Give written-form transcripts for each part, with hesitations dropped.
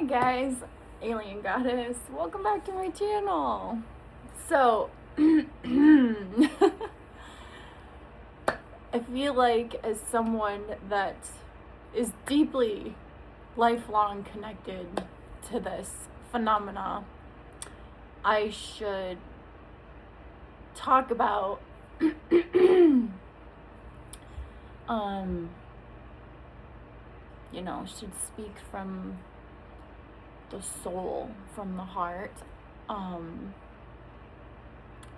guys, Alien Goddess. Welcome back to my channel. So, I feel like as someone that is deeply lifelong connected to this phenomena, I should talk about should speak from the soul, from the heart,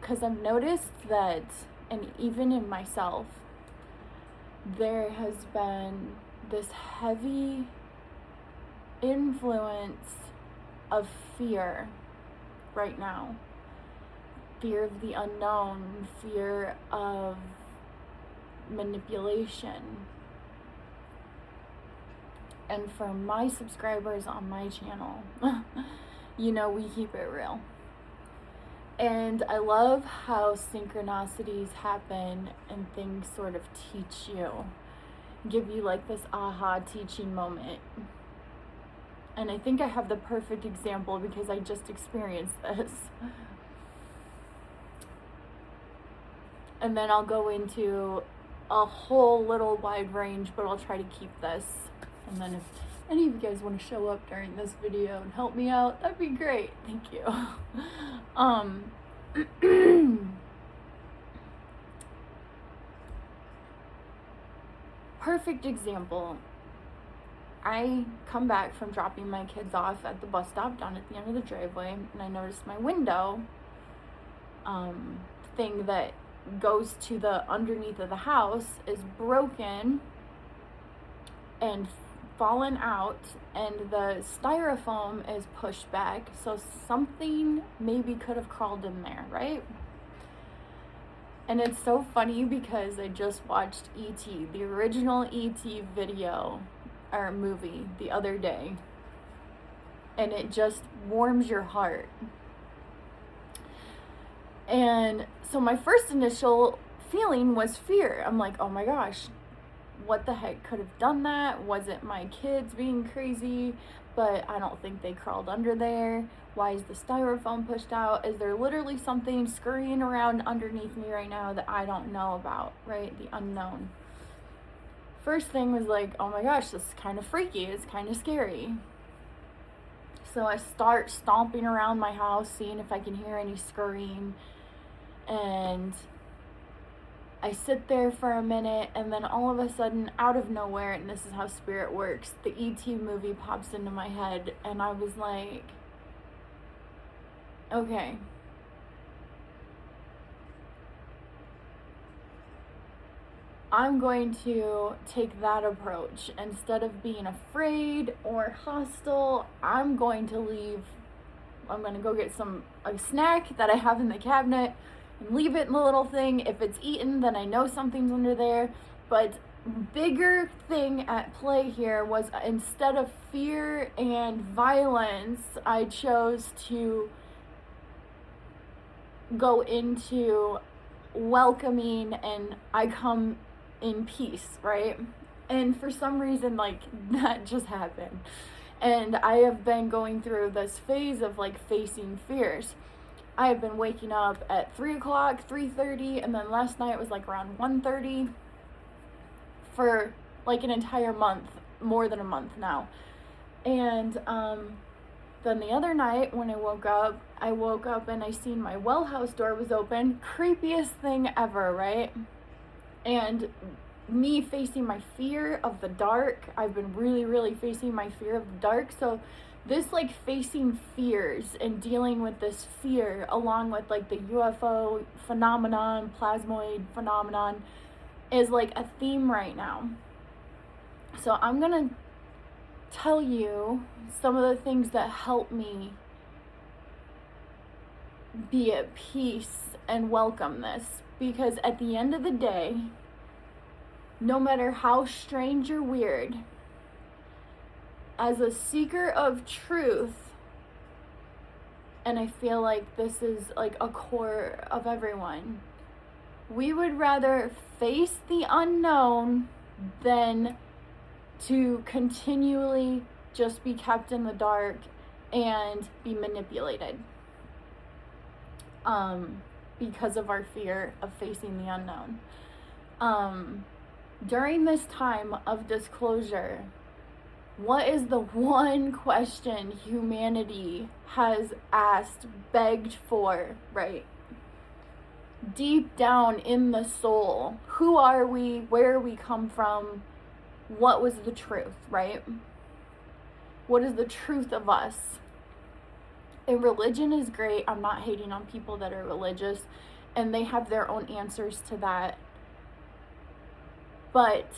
because I've noticed that, and even in myself, there has been this heavy influence of fear right now. Fear of the unknown, fear of manipulation. And for my subscribers on my channel, we keep it real. And I love how synchronicities happen and things sort of teach you, give you like this aha teaching moment. And I think I have the perfect example because I just experienced this. And then I'll go into a whole little wide range, but I'll try to keep this. And then if any of you guys want to show up during this video and help me out, that'd be great. Thank you. Perfect example. I come back from dropping my kids off at the bus stop down at the end of the driveway, and I noticed my window thing that goes to the underneath of the house is broken and fallen out, and the styrofoam is pushed back, so something maybe could have crawled in there, right? And it's so funny because I just watched E.T., the original E.T. video or movie the other day, and it just warms your heart. And so my first initial feeling was fear. I'm like, oh my gosh, what the heck could have done that? Was it my kids being crazy? But I don't think they crawled under there. Why is the styrofoam pushed out? Is there literally something scurrying around underneath me right now that I don't know about, right? The unknown. First thing was like, oh my gosh, this is kind of freaky. It's kind of scary. So I start stomping around my house, seeing if I can hear any scurrying. And I sit there for a minute, and then all of a sudden, out of nowhere, and this is how spirit works, the E.T. movie pops into my head, and I was like, okay. I'm going to take that approach. Instead of being afraid or hostile, I'm going to leave. I'm going to go get a snack that I have in the cabinet and leave it in the little thing. If it's eaten, then I know something's under there. But bigger thing at play here was, instead of fear and violence, I chose to go into welcoming, and I come in peace, right? And for some reason, like, that just happened. And I have been going through this phase of like facing fears. I have been waking up at 3 o'clock, 3:30, and then last night was like around 1:30 for like an entire month, more than a month now. And then the other night when I woke up and I seen my well house door was open. Creepiest thing ever, right? And me facing my fear of the dark, I've been really, really facing my fear of the dark. So this like facing fears and dealing with this fear, along with like the UFO phenomenon, plasmoid phenomenon, is like a theme right now. So I'm gonna tell you some of the things that help me be at peace and welcome this, because at the end of the day, no matter how strange or weird, as a seeker of truth, and I feel like this is like a core of everyone, we would rather face the unknown than to continually just be kept in the dark and be manipulated because of our fear of facing the unknown. During this time of disclosure, what is the one question humanity has asked, begged for, right? Deep down in the soul, who are we? Where we come from? What was the truth, right? What is the truth of us? And religion is great. I'm not hating on people that are religious, and they have their own answers to that. But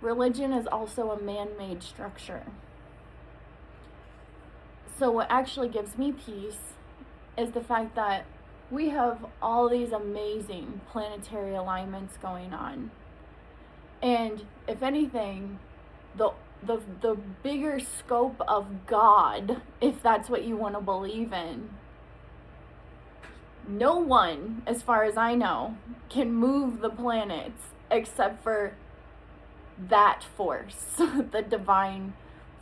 religion is also a man-made structure. So what actually gives me peace is the fact that we have all these amazing planetary alignments going on. And if anything, the bigger scope of God, if that's what you want to believe in, no one, as far as I know, can move the planets except for that force, the divine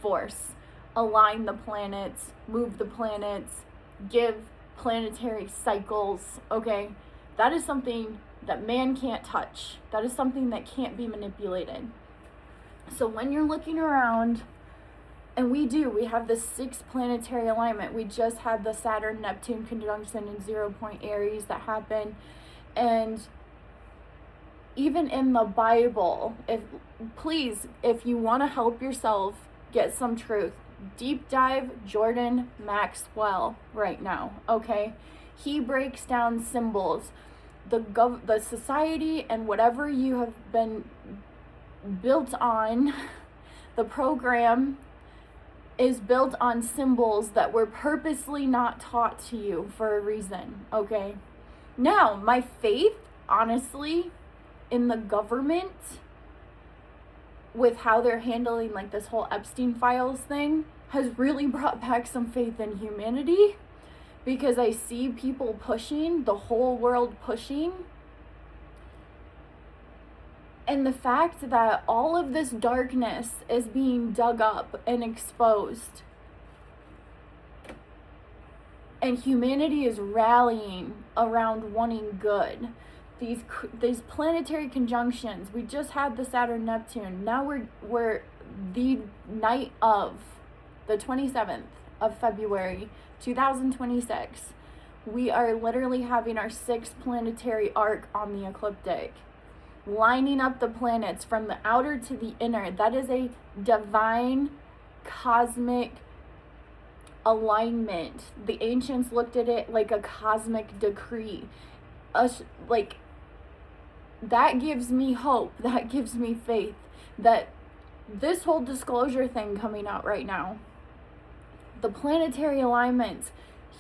force. Align the planets, move the planets, give planetary cycles, okay? That is something that man can't touch. That is something that can't be manipulated. So when you're looking around, and we have the 6th planetary alignment. We just had the Saturn-Neptune conjunction in 0 point Aries that happened. And even in the Bible, if you want to help yourself get some truth, deep dive Jordan Maxwell right now, okay? He breaks down symbols. The society and whatever you have been built on, the program is built on symbols that were purposely not taught to you for a reason, okay? Now, my faith, honestly, in the government, with how they're handling like this whole Epstein files thing, has really brought back some faith in humanity, because I see people pushing, the whole world pushing, and the fact that all of this darkness is being dug up and exposed, and humanity is rallying around wanting good. These planetary conjunctions, we just had the Saturn-Neptune. Now we're the night of the 27th of February, 2026. We are literally having our 6th planetary arc on the ecliptic, lining up the planets from the outer to the inner. That is a divine cosmic alignment. The ancients looked at it like a cosmic decree. That gives me hope, that gives me faith, that this whole disclosure thing coming out right now, the planetary alignments,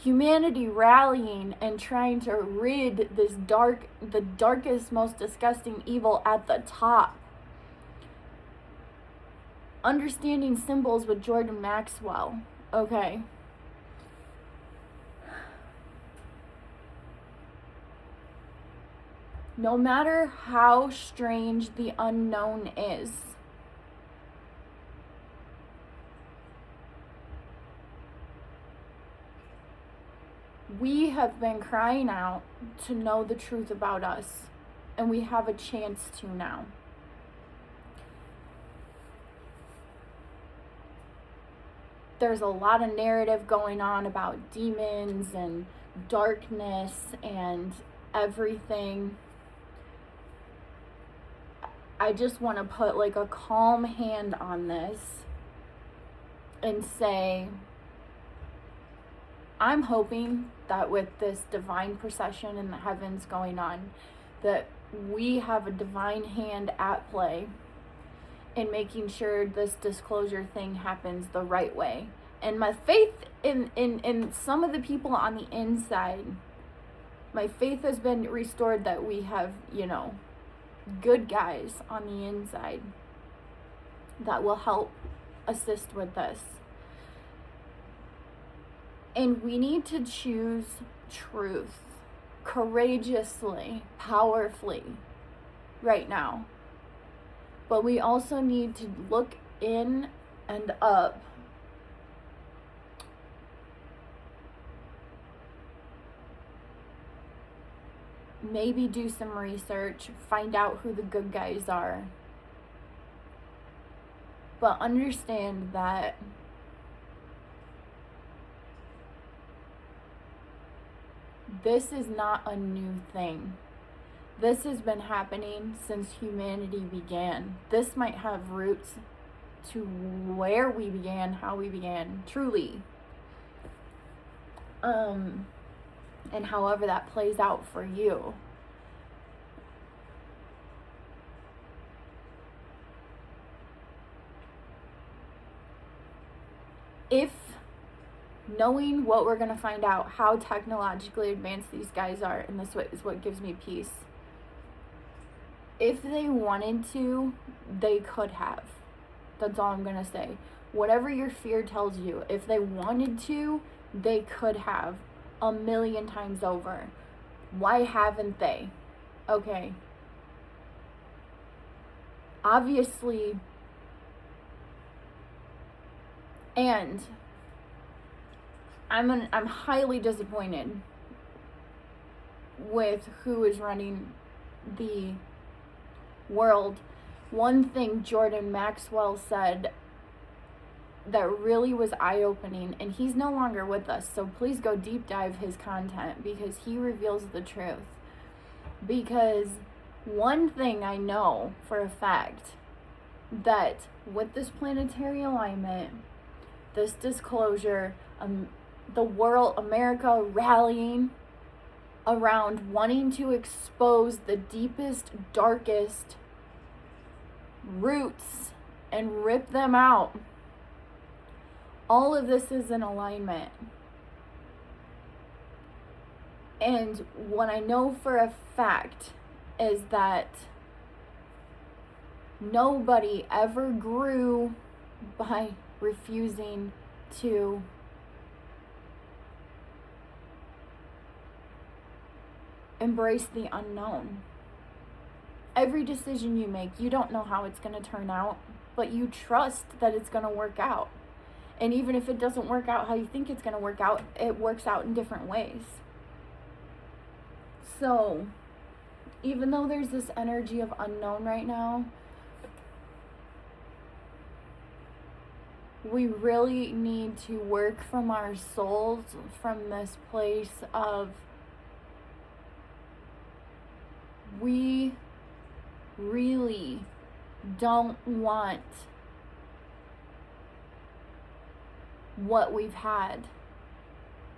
humanity rallying and trying to rid the darkest, most disgusting evil at the top. Understanding symbols with Jordan Maxwell, okay? No matter how strange the unknown is, we have been crying out to know the truth about us, and we have a chance to now. There's a lot of narrative going on about demons and darkness and everything. I just want to put like a calm hand on this and say, I'm hoping that with this divine procession in the heavens going on, that we have a divine hand at play in making sure this disclosure thing happens the right way. And my faith in some of the people on the inside, my faith has been restored that we have, good guys on the inside that will help assist with this. And we need to choose truth courageously, powerfully right now. But we also need to look in end up maybe do some research, find out who the good guys are. But understand that this is not a new thing. This has been happening since humanity began. This might have roots to where we began, how we began, truly. And however that plays out for you. If knowing what we're going to find out, how technologically advanced these guys are, and this is what gives me peace. If they wanted to, they could have. That's all I'm going to say. Whatever your fear tells you, if they wanted to, they could have 1,000,000 times over. Why haven't they? Okay. Obviously, and I'm highly disappointed with who is running the world. One thing Jordan Maxwell said that really was eye-opening, and he's no longer with us, so please go deep dive his content because he reveals the truth. Because one thing I know for a fact, that with this planetary alignment, this disclosure, the world, America rallying around wanting to expose the deepest, darkest roots and rip them out. All of this is in alignment. And what I know for a fact is that nobody ever grew by refusing to embrace the unknown. Every decision you make, you don't know how it's going to turn out, but you trust that it's going to work out. And even if it doesn't work out how you think it's going to work out, it works out in different ways. So, even though there's this energy of unknown right now, we really need to work from our souls, from this place of we really don't want what we've had,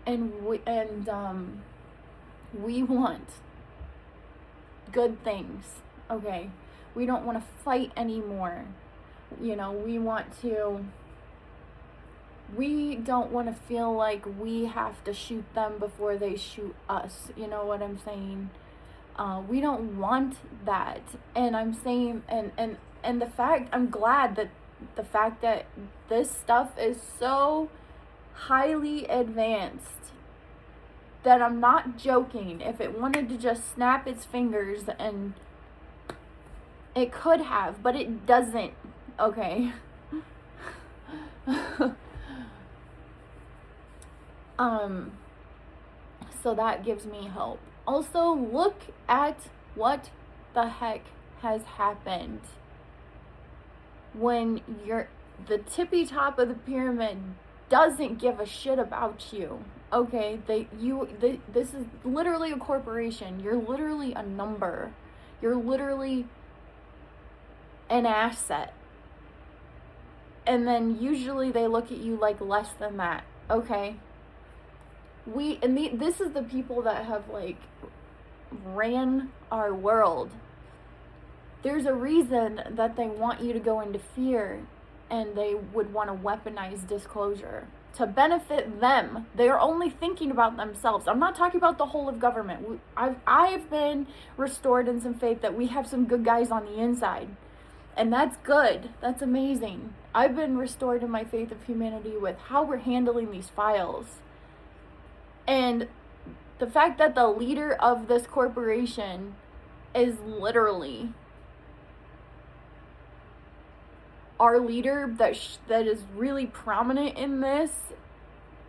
and we want good things. Okay, we don't want to fight anymore. We don't want to feel like we have to shoot them before they shoot us. You know what I'm saying? We don't want that. And I'm saying, and the fact, I'm glad that the fact that this stuff is so highly advanced that I'm not joking. If it wanted to just snap its fingers, and it could have, but it doesn't. Okay. So that gives me hope. Also, look at what the heck has happened when the tippy top of the pyramid doesn't give a shit about you. Okay, this is literally a corporation. You're literally a number. You're literally an asset. And then usually they look at you like less than that. Okay. This is the people that have ran our world. There's a reason that they want you to go into fear, and they would want to weaponize disclosure to benefit them. They're only thinking about themselves. I'm not talking about the whole of government. I've been restored in some faith that we have some good guys on the inside, and that's good. That's amazing. I've been restored in my faith of humanity with how we're handling these files. And the fact that the leader of this corporation is literally our leader that is really prominent in this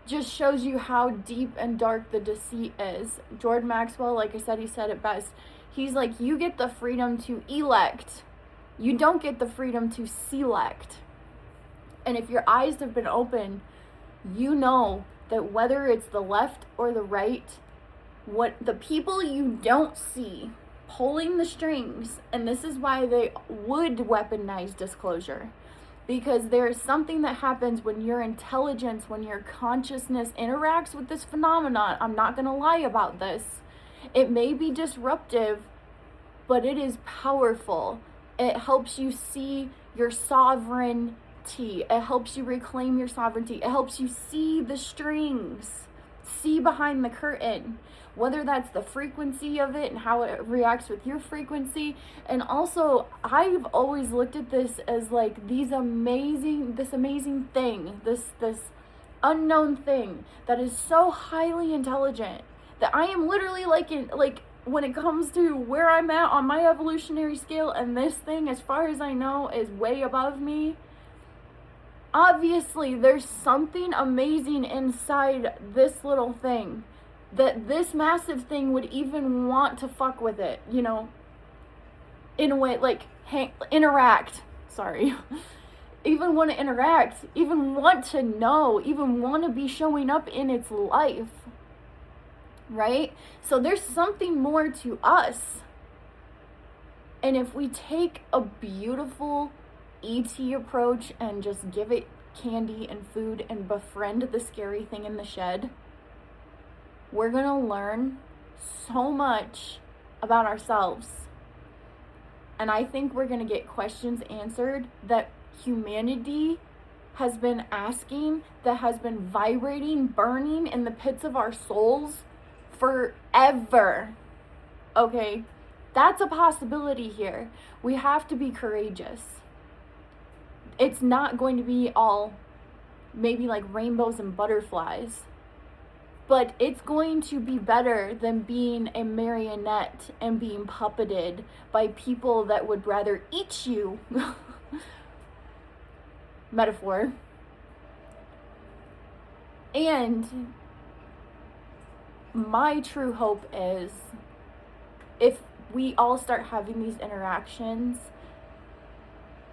just shows you how deep and dark the deceit is. Jordan Maxwell, like I said, he said it best. He's like, you get the freedom to elect. You don't get the freedom to select. And if your eyes have been open, you know that whether it's the left or the right, what the people you don't see pulling the strings, and this is why they would weaponize disclosure, because there's something that happens when your intelligence, when your consciousness interacts with this phenomenon. I'm not going to lie about this. It may be disruptive, but it is powerful. It helps you see your sovereignty. It helps you reclaim your sovereignty. It helps you see the strings, see behind the curtain, whether that's the frequency of it and how it reacts with your frequency. And also, I've always looked at this as like this amazing thing, this unknown thing that is so highly intelligent that I am literally like when it comes to where I'm at on my evolutionary scale, and this thing, as far as I know, is way above me. Obviously, there's something amazing inside this little thing that this massive thing would even want to fuck with it, you know, in a way, like, interact, sorry. Even want to interact, even want to know, even want to be showing up in its life, right? So there's something more to us. And if we take a beautiful ET approach and just give it candy and food and befriend the scary thing in the shed, we're going to learn so much about ourselves. And I think we're going to get questions answered that humanity has been asking, that has been vibrating, burning in the pits of our souls forever. Okay? That's a possibility here. We have to be courageous. It's not going to be all maybe like rainbows and butterflies, but it's going to be better than being a marionette and being puppeted by people that would rather eat you. Metaphor. And my true hope is, if we all start having these interactions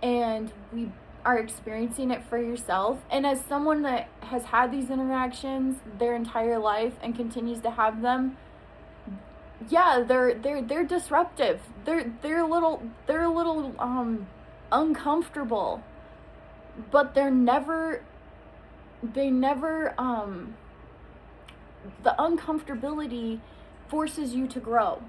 and we are experiencing it for yourself, and as someone that has had these interactions their entire life and continues to have them, yeah, they're disruptive. They're a little uncomfortable, but the uncomfortability forces you to grow.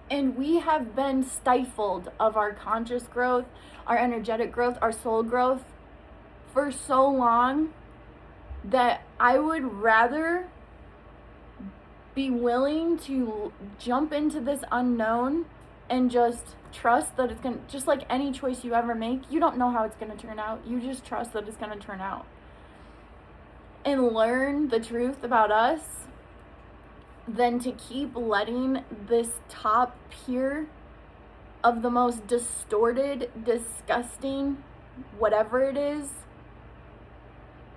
And we have been stifled of our conscious growth, our energetic growth, our soul growth for so long that I would rather be willing to jump into this unknown and just trust that it's going to, just like any choice you ever make, you don't know how it's going to turn out. You just trust that it's going to turn out. And learn the truth about us, than to keep letting this top tier of the most distorted, disgusting, whatever it is,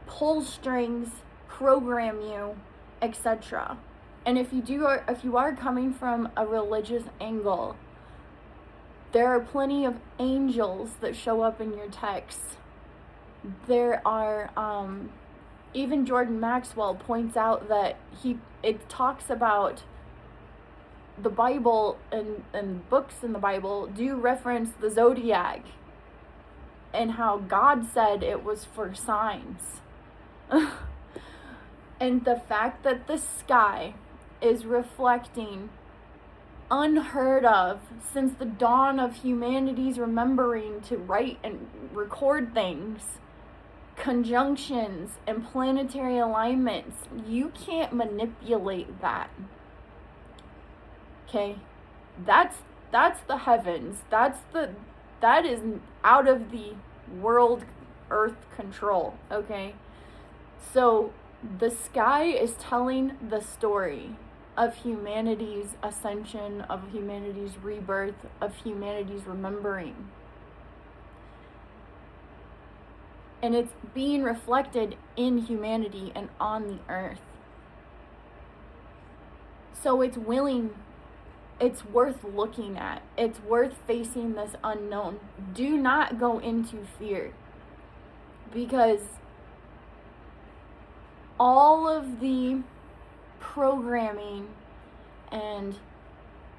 pull strings, program you, etc. And if you are coming from a religious angle, there are plenty of angels that show up in your texts. There are even Jordan Maxwell points out that it talks about the Bible, and books in the Bible do reference the zodiac and how God said it was for signs. And the fact that the sky is reflecting unheard of since the dawn of humanity's remembering to write and record things, conjunctions and planetary alignments, you can't manipulate that. Okay? That's the heavens. That is out of the world earth control, okay? So the sky is telling the story of humanity's ascension, of humanity's rebirth, of humanity's remembering. And it's being reflected in humanity and on the earth. So it's worth looking at. It's worth facing this unknown. Do not go into fear, because all of the programming and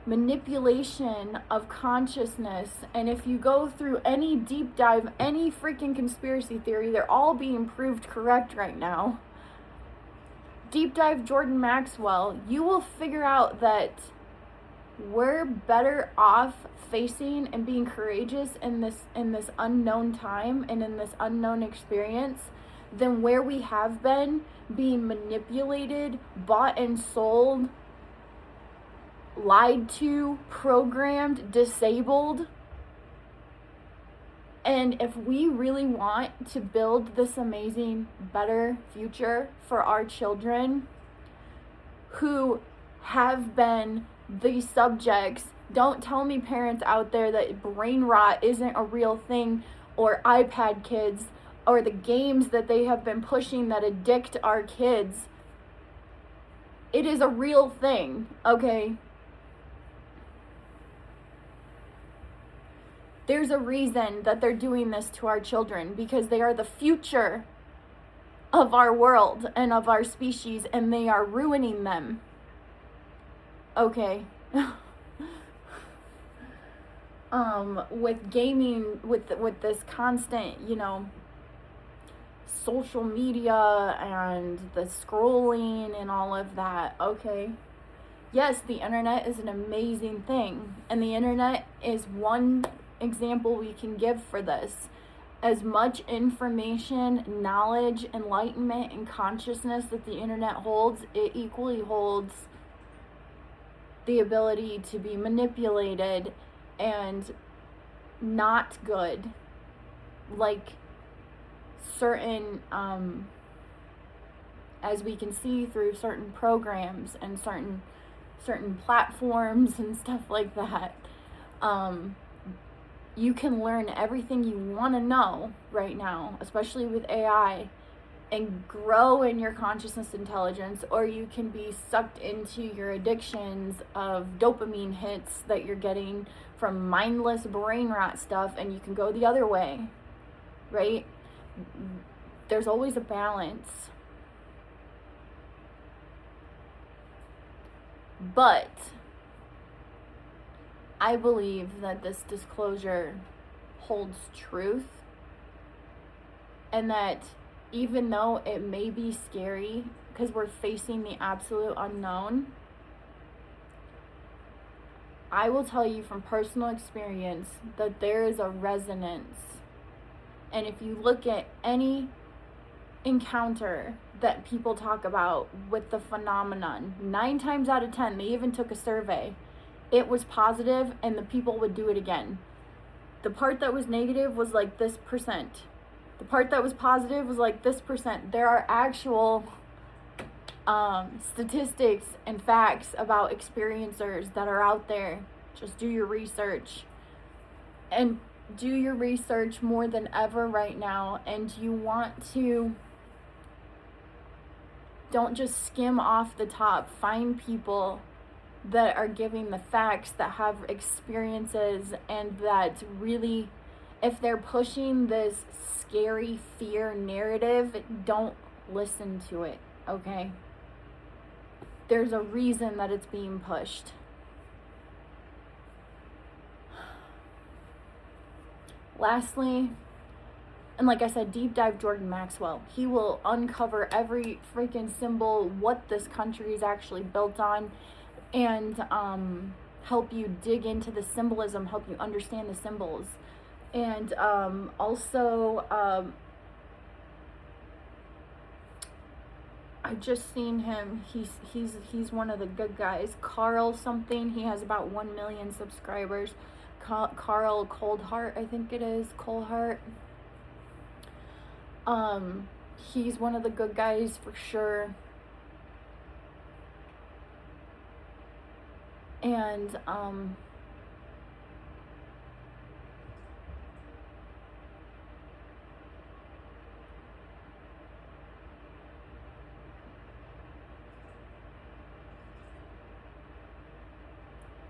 manipulation of consciousness, and if you go through any deep dive, any freaking conspiracy theory, they're all being proved correct right now. Deep dive Jordan Maxwell, you will figure out that we're better off facing and being courageous in this unknown time and in this unknown experience than where we have been being manipulated, bought and sold, lied to, programmed, disabled. And if we really want to build this amazing, better future for our children who have been the subjects, don't tell me, parents out there, that brain rot isn't a real thing, or iPad kids, or the games that they have been pushing that addict our kids. It is a real thing, okay? There's a reason that they're doing this to our children, because they are the future of our world and of our species, and they are ruining them. Okay. With gaming, with this constant, social media and the scrolling and all of that, okay? Yes, the internet is an amazing thing, and the internet is one example we can give for this. As much information, knowledge, enlightenment, and consciousness that the internet holds, it equally holds the ability to be manipulated and not good, like certain as we can see through certain programs and certain platforms and stuff like that. You can learn everything you want to know right now, especially with AI, and grow in your consciousness intelligence, or you can be sucked into your addictions of dopamine hits that you're getting from mindless brain rot stuff, and you can go the other way, right? There's always a balance. But I believe that this disclosure holds truth, and that even though it may be scary because we're facing the absolute unknown, I will tell you from personal experience that there is a resonance. And if you look at any encounter that people talk about with the phenomenon, 9 times out of 10, they even took a survey, it was positive, and the people would do it again. The part that was negative was like this percent. The part that was positive was like this percent. There are actual statistics and facts about experiencers that are out there. Just do your research. And do your research more than ever right now. And you want to, don't just skim off the top. Find people that are giving the facts, that have experiences, and that really, if they're pushing this scary fear narrative, don't listen to it, okay? There's a reason that it's being pushed. Lastly, and like I said, deep dive Jordan Maxwell. He will uncover every freaking symbol, what this country is actually built on, and help you dig into the symbolism, help you understand the symbols. And also, I've just seen him. He's one of the good guys. Carl something. He has about 1 million subscribers. Carl Coldheart, I think it is. Coldheart. He's one of the good guys for sure. And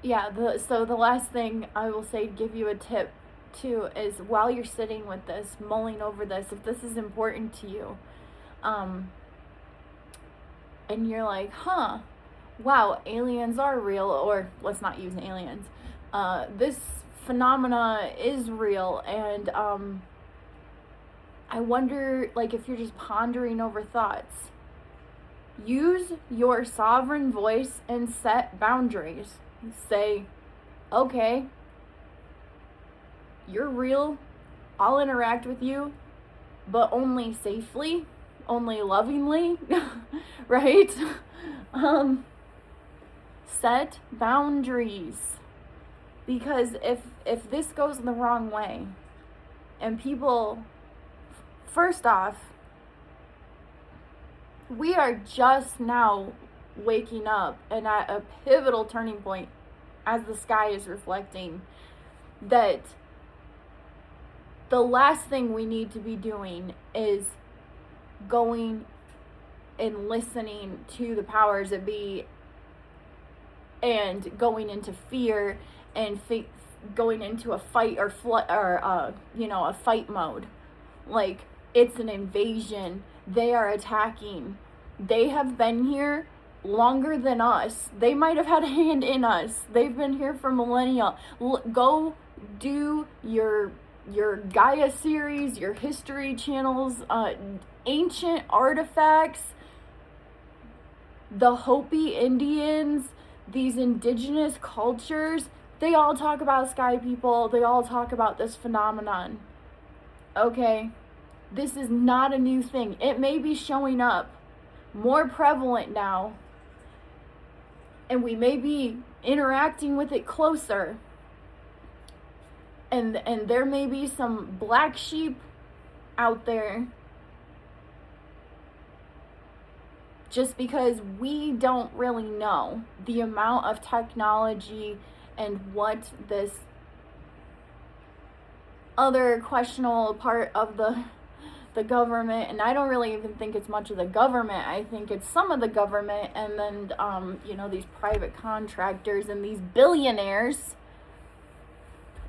yeah, so the last thing I will say, give you a tip too, is while you're sitting with this, mulling over this, if this is important to you, and you're like, huh, wow, aliens are real, or let's not use aliens, this phenomena is real, and I wonder, like, if you're just pondering over thoughts, use your sovereign voice and set boundaries. Say, okay, you're real, I'll interact with you, but only safely, only lovingly, right? Set boundaries. Because if this goes the wrong way, and people, first off, we are just now waking up and at a pivotal turning point as the sky is reflecting that the last thing we need to be doing is going and listening to the powers that be and going into fear and going into a fight or a fight mode. Like, it's an invasion. They are attacking. They have been here longer than us. They might have had a hand in us. They've been here for millennia. Go do your Gaia series, your history channels, ancient artifacts, the Hopi Indians, these indigenous cultures. They all talk about sky people. They all talk about this phenomenon. Okay? This is not a new thing. It may be showing up more prevalent now, and we may be interacting with it closer. And there may be some black sheep out there just because we don't really know the amount of technology and what this other questionable part of the government, and I don't really even think it's much of the government. I think it's some of the government, and then these private contractors and these billionaires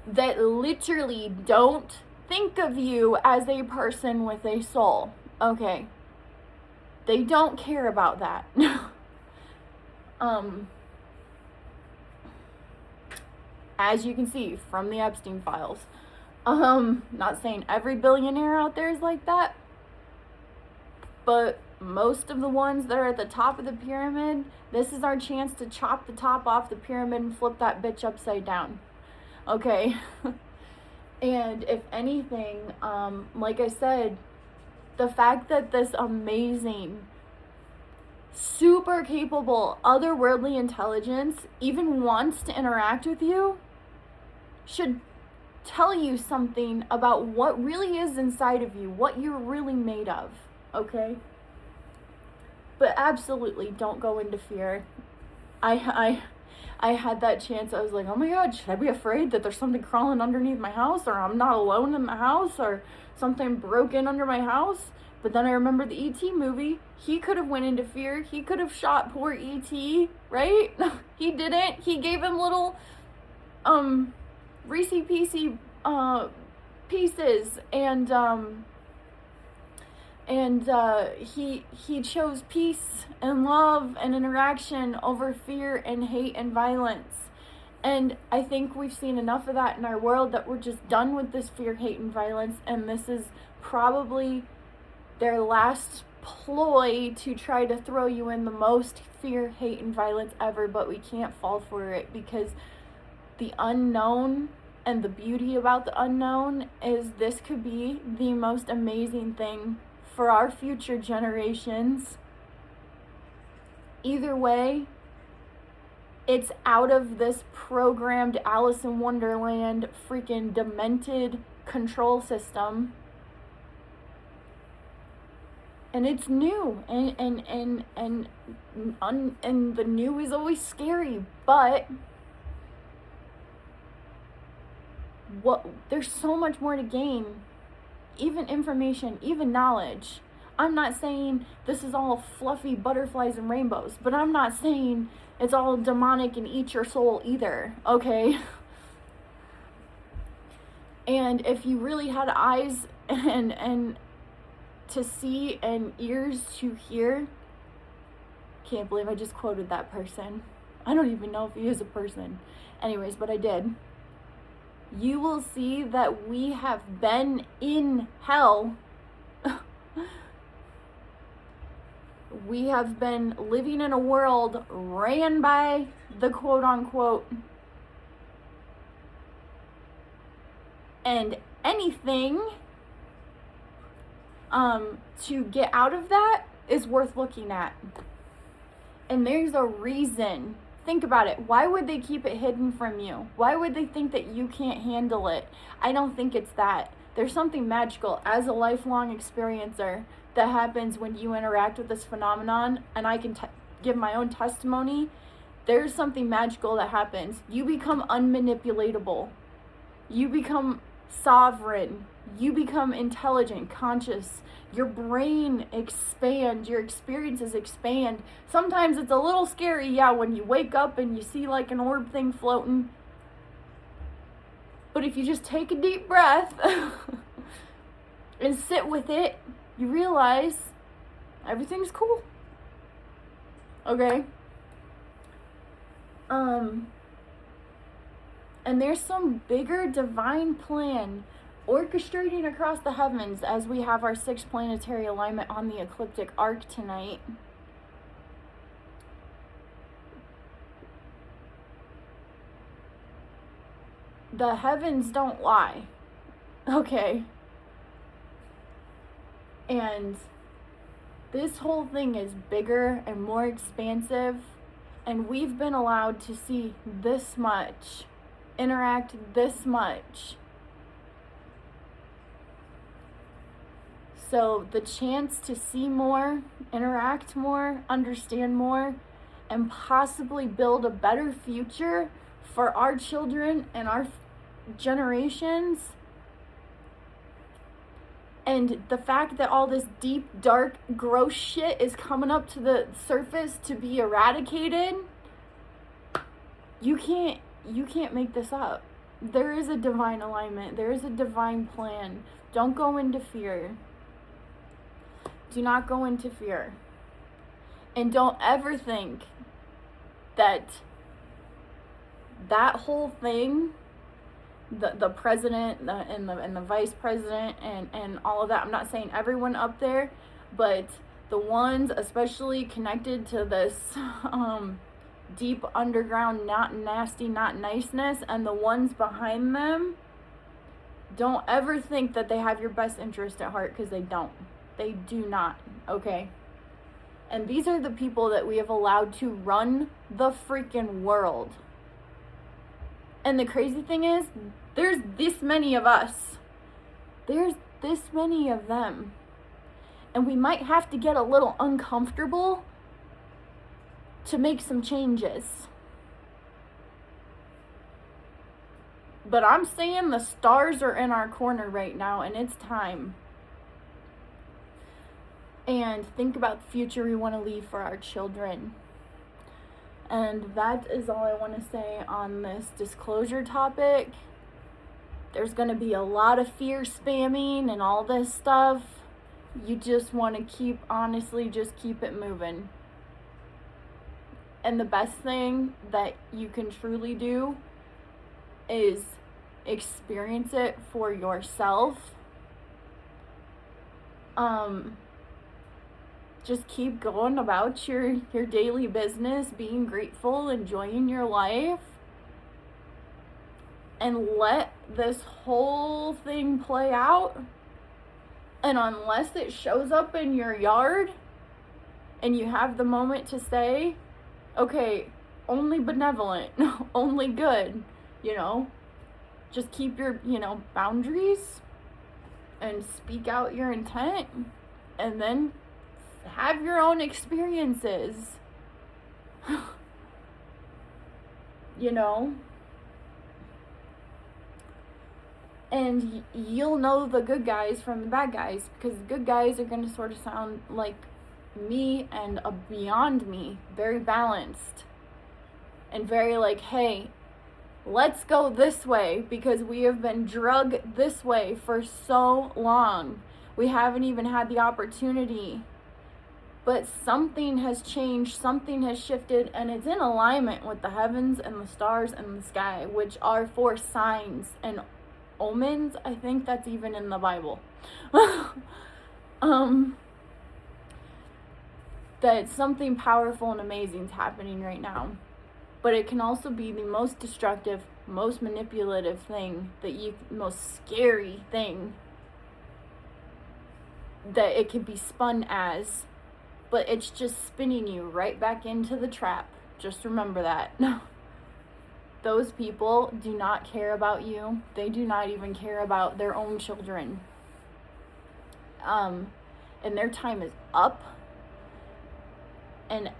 that literally don't think of you as a person with a soul. Okay, they don't care about that. As you can see from the Epstein files. Not saying every billionaire out there is like that, but most of the ones that are at the top of the pyramid, this is our chance to chop the top off the pyramid and flip that bitch upside down. Okay? And if anything, like I said, the fact that this amazing, super capable, otherworldly intelligence even wants to interact with you should tell you something about what really is inside of you, what you're really made of, okay? But absolutely don't go into fear. I had that chance. I was like, oh my God, should I be afraid that there's something crawling underneath my house, or I'm not alone in the house, or something broken under my house? But then I remembered the E.T. movie. He could have went into fear. He could have shot poor E.T., right? He didn't. He gave him little Reese Piecey pieces, and he chose peace and love and interaction over fear and hate and violence. And I think we've seen enough of that in our world that we're just done with this fear, hate, and violence, and this is probably their last ploy to try to throw you in the most fear, hate, and violence ever. But we can't fall for it, because the unknown and the beauty about the unknown is this could be the most amazing thing for our future generations. Either way, it's out of this programmed Alice in Wonderland freaking demented control system. And it's new, and the new is always scary, but there's so much more to gain, even information, even knowledge. I'm not saying this is all fluffy butterflies and rainbows, but I'm not saying it's all demonic and eat your soul either, okay? And if you really had eyes and to see and ears to hear, can't believe I just quoted that person. I don't even know if he is a person. Anyways, but I did. You will see that we have been in hell. We have been living in a world ran by the quote unquote. And anything to get out of that is worth looking at. And there's a reason. Think about it. Why would they keep it hidden from you? Why would they think that you can't handle it? I don't think it's that. There's something magical as a lifelong experiencer that happens when you interact with this phenomenon, and I can give my own testimony. There's something magical that happens. You become unmanipulatable. You become sovereign. You become intelligent, conscious. Your brain expands. Your experiences expand. Sometimes it's a little scary, yeah, when you wake up and you see like an orb thing floating. But if you just take a deep breath and sit with it, you realize everything's cool. Okay? And there's some bigger divine plan orchestrating across the heavens as we have our 6th planetary alignment on the ecliptic arc tonight. The heavens don't lie. Okay? And this whole thing is bigger and more expansive, and we've been allowed to see this much, interact this much. So the chance to see more, interact more, understand more, and possibly build a better future for our children and our generations. And the fact that all this deep, dark, gross shit is coming up to the surface to be eradicated, you can't make this up. There is a divine alignment. There is a divine plan. Don't go into fear. Do not go into fear. And don't ever think that whole thing, the president and the vice president and all of that, I'm not saying everyone up there, but the ones especially connected to this deep underground not nasty, not niceness, and the ones behind them, don't ever think that they have your best interest at heart, because they don't. They do not, okay? And these are the people that we have allowed to run the freaking world. And the crazy thing is, there's this many of us. There's this many of them. And we might have to get a little uncomfortable to make some changes. But I'm saying the stars are in our corner right now, and it's time. And think about the future we want to leave for our children. And that is all I want to say on this disclosure topic. There's going to be a lot of fear spamming and all this stuff. You just want to keep it moving. And the best thing that you can truly do is experience it for yourself. Just keep going about your daily business, being grateful, enjoying your life, and let this whole thing play out. And unless it shows up in your yard and you have the moment to say, okay, only benevolent, only good, just keep your, boundaries and speak out your intent, and then have your own experiences. And you'll know the good guys from the bad guys, because the good guys are going to sort of sound like me and a beyond me, very balanced and very like, hey, let's go this way, because we have been drugged this way for so long. We haven't even had the opportunity. But something has changed, something has shifted, and it's in alignment with the heavens and the stars and the sky, which are for signs and omens. I think that's even in the Bible. That something powerful and amazing is happening right now. But it can also be the most destructive, most manipulative thing, most scary thing that it can be spun as. But it's just spinning you right back into the trap. Just remember that. Those people do not care about you. They do not even care about their own children. And their time is up. And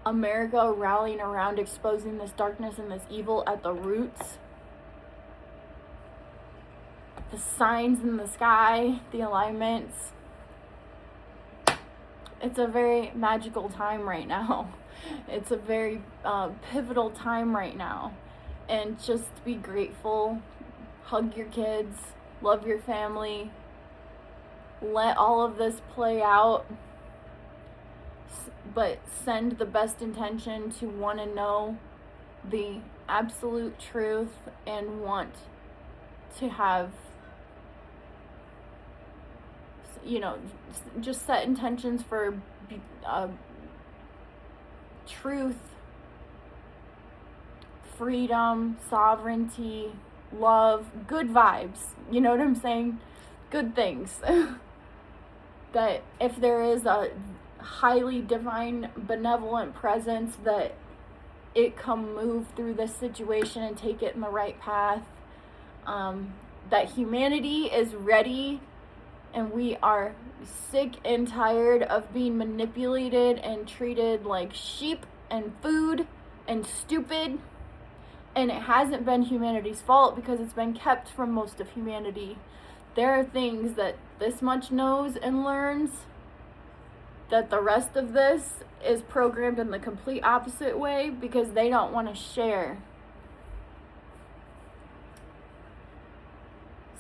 America rallying around exposing this darkness and this evil at the roots. The signs in the sky, the alignments. It's a very magical time right now. It's a very pivotal time right now. And just be grateful. Hug your kids. Love your family. Let all of this play out. But send the best intention to want to know the absolute truth and want to have, just set intentions for truth, freedom, sovereignty, love, good vibes. You know what I'm saying? Good things. That if there is a highly divine, benevolent presence, that it come move through this situation and take it in the right path. That humanity is ready, and we are sick and tired of being manipulated and treated like sheep and food and stupid. And it hasn't been humanity's fault, because it's been kept from most of humanity. There are things that this much knows and learns that the rest of this is programmed in the complete opposite way, because they don't want to share.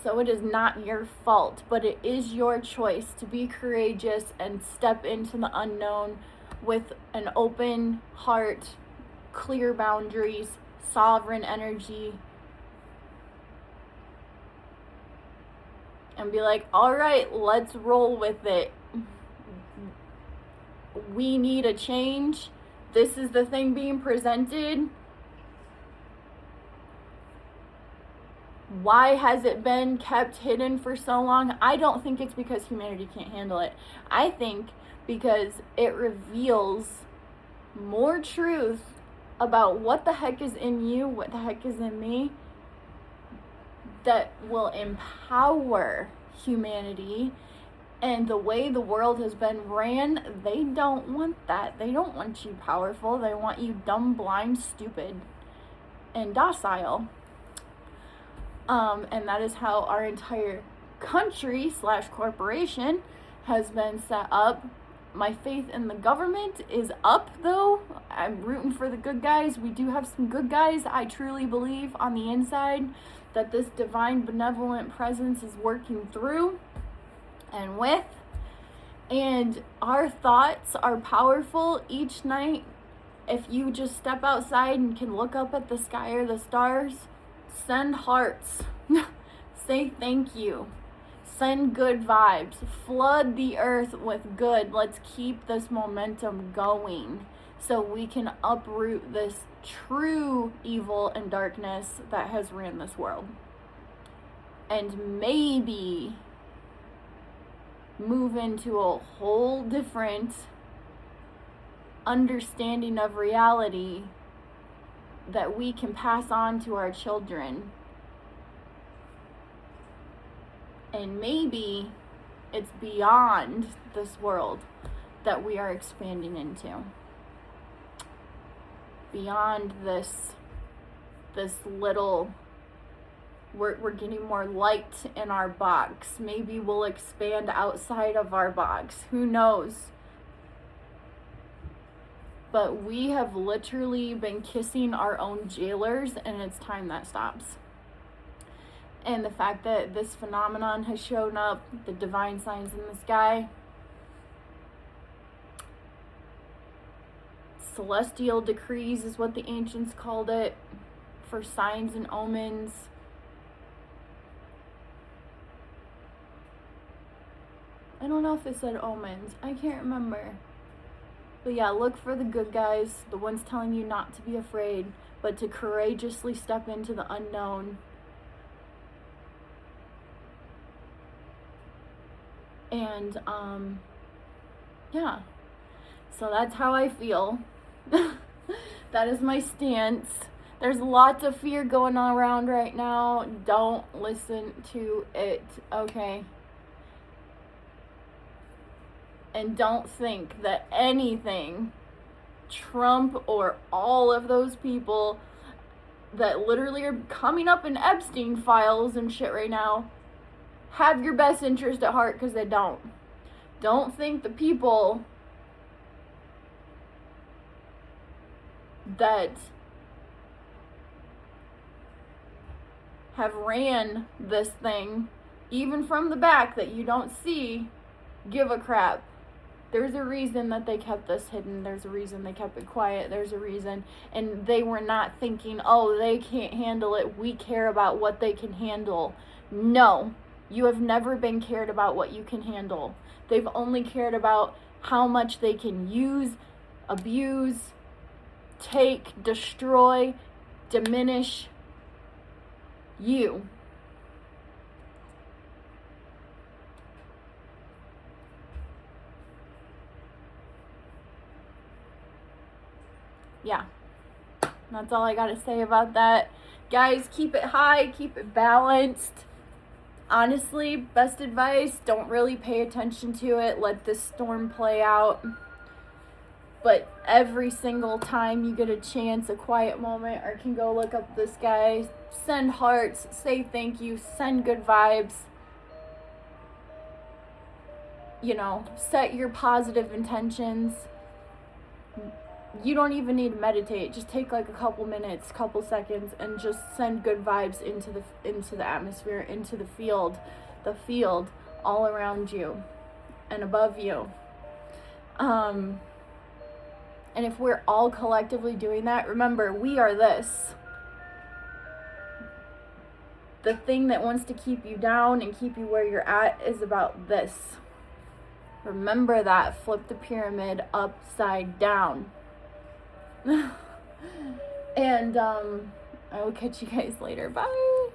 So it is not your fault, but it is your choice to be courageous and step into the unknown with an open heart, clear boundaries, sovereign energy, and be like, all right, let's roll with it. We need a change. This is the thing being presented. Why has it been kept hidden for so long? I don't think it's because humanity can't handle it. I think because it reveals more truth about what the heck is in you, what the heck is in me, that will empower humanity. And the way the world has been ran, they don't want that. They don't want you powerful. They want you dumb, blind, stupid, and docile. And that is how our entire country / corporation has been set up. My faith in the government is up, though. I'm rooting for the good guys. We do have some good guys. I truly believe on the inside that this divine benevolent presence is working through and with. And our thoughts are powerful each night. If you just step outside and can look up at the sky or the stars, send hearts. Say thank you. Send good vibes. Flood the earth with good. Let's keep this momentum going so we can uproot this true evil and darkness that has ran this world. And maybe move into a whole different understanding of reality that we can pass on to our children. And maybe it's beyond this world that we are expanding into. Beyond this little We're getting more light in our box. Maybe we'll expand outside of our box. Who knows? But we have literally been kissing our own jailers, and it's time that stops. And the fact that this phenomenon has shown up, the divine signs in the sky, celestial decrees is what the ancients called it, for signs and omens. I don't know if it said omens. I can't remember. But yeah, look for the good guys, the ones telling you not to be afraid, but to courageously step into the unknown. And, yeah. So that's how I feel. That is my stance. There's lots of fear going on around right now. Don't listen to it, okay? And don't think that anything, Trump or all of those people that literally are coming up in Epstein files and shit right now, have your best interest at heart, because they don't. Don't think the people that have ran this thing, even from the back that you don't see, give a crap. There's a reason that they kept this hidden. There's a reason they kept it quiet. There's a reason. And they were not thinking, oh, they can't handle it. We care about what they can handle. No, you have never been cared about what you can handle. They've only cared about how much they can use, abuse, take, destroy, diminish you. Yeah, that's all I gotta say about that. Guys, keep it high, keep it balanced. Honestly, best advice, don't really pay attention to it. Let this storm play out. But every single time you get a chance, a quiet moment, or can go look up this guy, send hearts, say thank you, send good vibes. You know, set your positive intentions. You don't even need to meditate. Just take like a couple minutes, couple seconds, and just send good vibes into the atmosphere, into the field all around you and above you. And if we're all collectively doing that, remember, we are this. The thing that wants to keep you down and keep you where you're at is about this. Remember that. Flip the pyramid upside down. And I will catch you guys later. Bye.